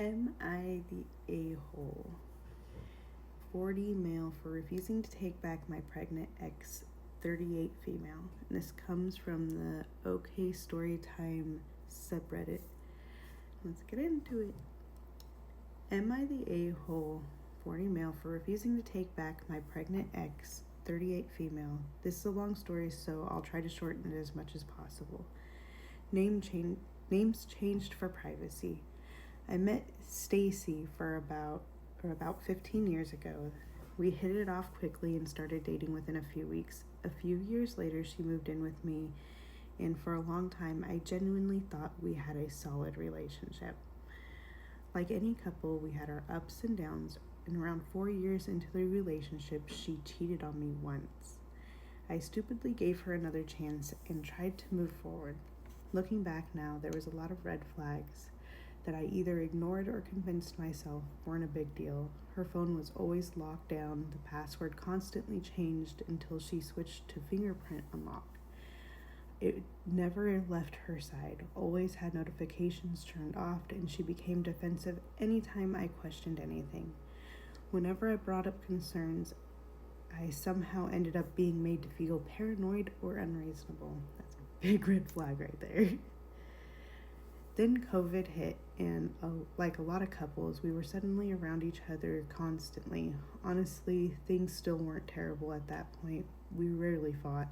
Am I the a-hole? 40 male for refusing to take back my pregnant ex, 38 female. And this comes from the okstorytime subreddit. Let's get into it. Am I the a-hole? 40 male for refusing to take back my pregnant ex, 38 female. This is a long story, so I'll try to shorten it as much as possible. Names changed for privacy. I met Stacy for about 15 years ago. We hit it off quickly and started dating within a few weeks. A few years later, she moved in with me, and for a long time, I genuinely thought we had a solid relationship. Like any couple, we had our ups and downs, and around 4 years into the relationship, she cheated on me once. I stupidly gave her another chance and tried to move forward. Looking back now, there was a lot of red flags that I either ignored or convinced myself weren't a big deal. Her phone was always locked down, the password constantly changed until she switched to fingerprint unlock. It never left her side, always had notifications turned off, and she became defensive anytime I questioned anything. Whenever I brought up concerns, I somehow ended up being made to feel paranoid or unreasonable. That's a big red flag right there. Then COVID hit, and like a lot of couples, we were suddenly around each other constantly. Honestly, things still weren't terrible at that point. We rarely fought.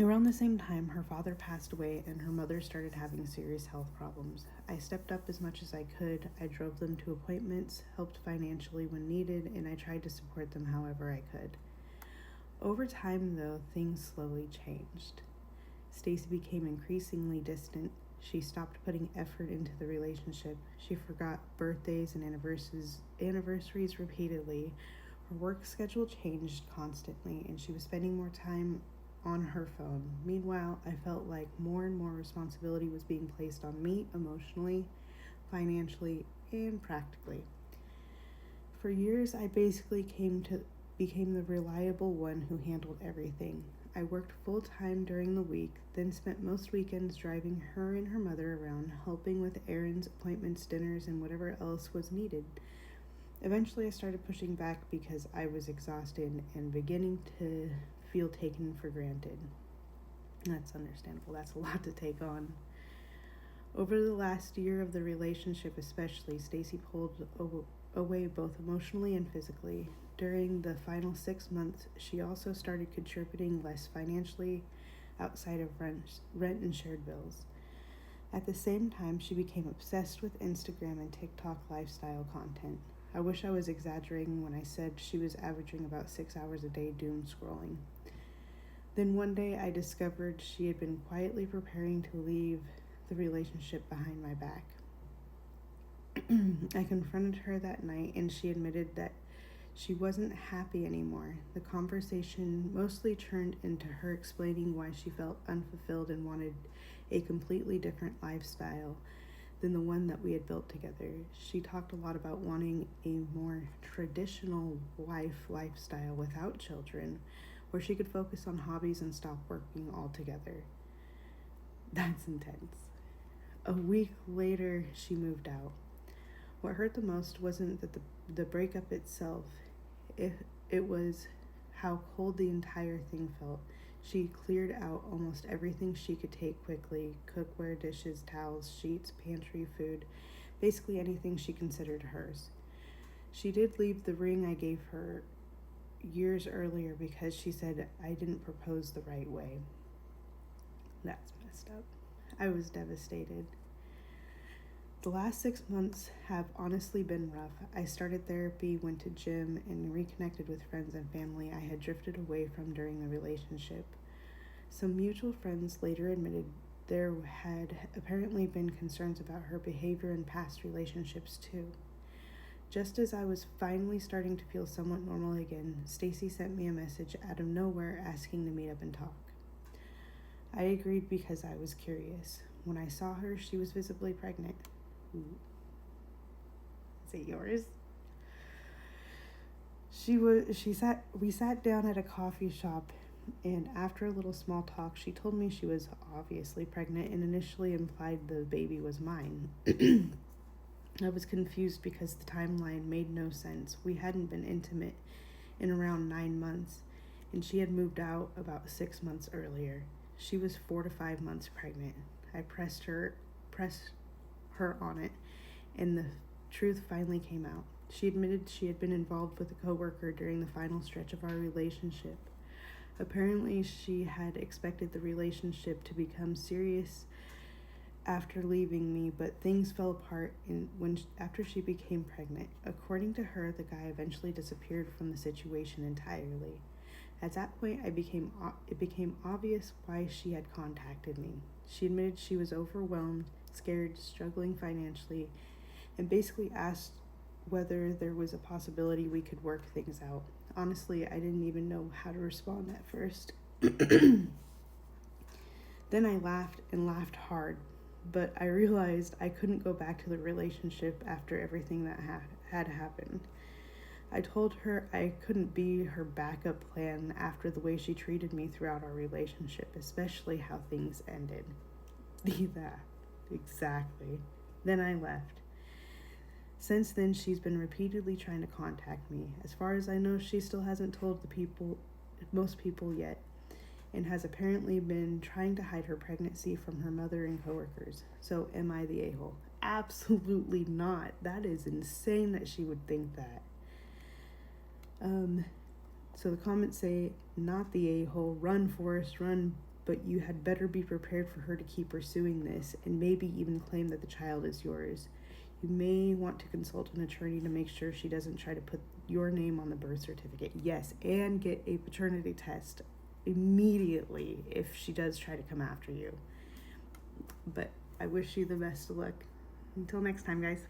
Around the same time, her father passed away and her mother started having serious health problems. I stepped up as much as I could. I drove them to appointments, helped financially when needed, and I tried to support them however I could. Over time, though, things slowly changed. Stacy became increasingly distant. She stopped putting effort into the relationship. She forgot birthdays and anniversaries repeatedly. Her work schedule changed constantly, and she was spending more time on her phone. Meanwhile, I felt like more and more responsibility was being placed on me emotionally, financially, and practically. For years, I basically became the reliable one who handled everything. I worked full-time during the week, then spent most weekends driving her and her mother around, helping with errands, appointments, dinners, and whatever else was needed. Eventually, I started pushing back because I was exhausted and beginning to feel taken for granted. That's understandable. That's a lot to take on. Over the last year of the relationship especially, Stacy pulled away both emotionally and physically. During the final 6 months, she also started contributing less financially outside of rent and shared bills. At the same time, she became obsessed with Instagram and TikTok lifestyle content. I wish I was exaggerating when I said she was averaging about 6 hours a day doom scrolling. Then one day I discovered she had been quietly preparing to leave the relationship behind my back. I confronted her that night and she admitted that she wasn't happy anymore. The conversation mostly turned into her explaining why she felt unfulfilled and wanted a completely different lifestyle than the one that we had built together. She talked a lot about wanting a more traditional lifestyle without children, where she could focus on hobbies and stop working altogether. That's intense. A week later, she moved out. What hurt the most wasn't that the breakup itself, it was how cold the entire thing felt. She cleared out almost everything she could take quickly: cookware, dishes, towels, sheets, pantry, food, basically anything she considered hers. She did leave the ring I gave her years earlier because she said I didn't propose the right way. That's messed up. I was devastated. The last 6 months have honestly been rough. I started therapy, went to gym, and reconnected with friends and family I had drifted away from during the relationship. Some mutual friends later admitted there had apparently been concerns about her behavior in past relationships too. Just as I was finally starting to feel somewhat normal again, Stacy sent me a message out of nowhere asking to meet up and talk. I agreed because I was curious. When I saw her, she was visibly pregnant. Ooh. Is it yours? We sat down at a coffee shop, and after a little small talk, she told me she was obviously pregnant and initially implied the baby was mine. I was confused because the timeline made no sense. We hadn't been intimate in around 9 months, and she had moved out about 6 months earlier. She was 4 to 5 months pregnant. I pressed her on it, and the truth finally came out. She admitted she had been involved with a coworker during the final stretch of our relationship. Apparently, she had expected the relationship to become serious after leaving me, but things fell apart after she became pregnant. According to her, the guy eventually disappeared from the situation entirely. At that point, it became obvious why she had contacted me. She admitted she was overwhelmed, scared, struggling financially, and basically asked whether there was a possibility we could work things out. Honestly, I didn't even know how to respond at first. Then I laughed and laughed hard, but I realized I couldn't go back to the relationship after everything that had happened. I told her I couldn't be her backup plan after the way she treated me throughout our relationship, especially how things ended. That. Exactly. Then I left. Since then, she's been repeatedly trying to contact me. As far as I know, she still hasn't told most people yet, and has apparently been trying to hide her pregnancy from her mother and coworkers. So am I the a-hole? Absolutely not. That is insane that she would think that. So the comments say, not the a-hole, run Forrest, run, but you had better be prepared for her to keep pursuing this and maybe even claim that the child is yours. You may want to consult an attorney to make sure she doesn't try to put your name on the birth certificate. Yes, and get a paternity test immediately if she does try to come after you. But I wish you the best of luck. Until next time, guys.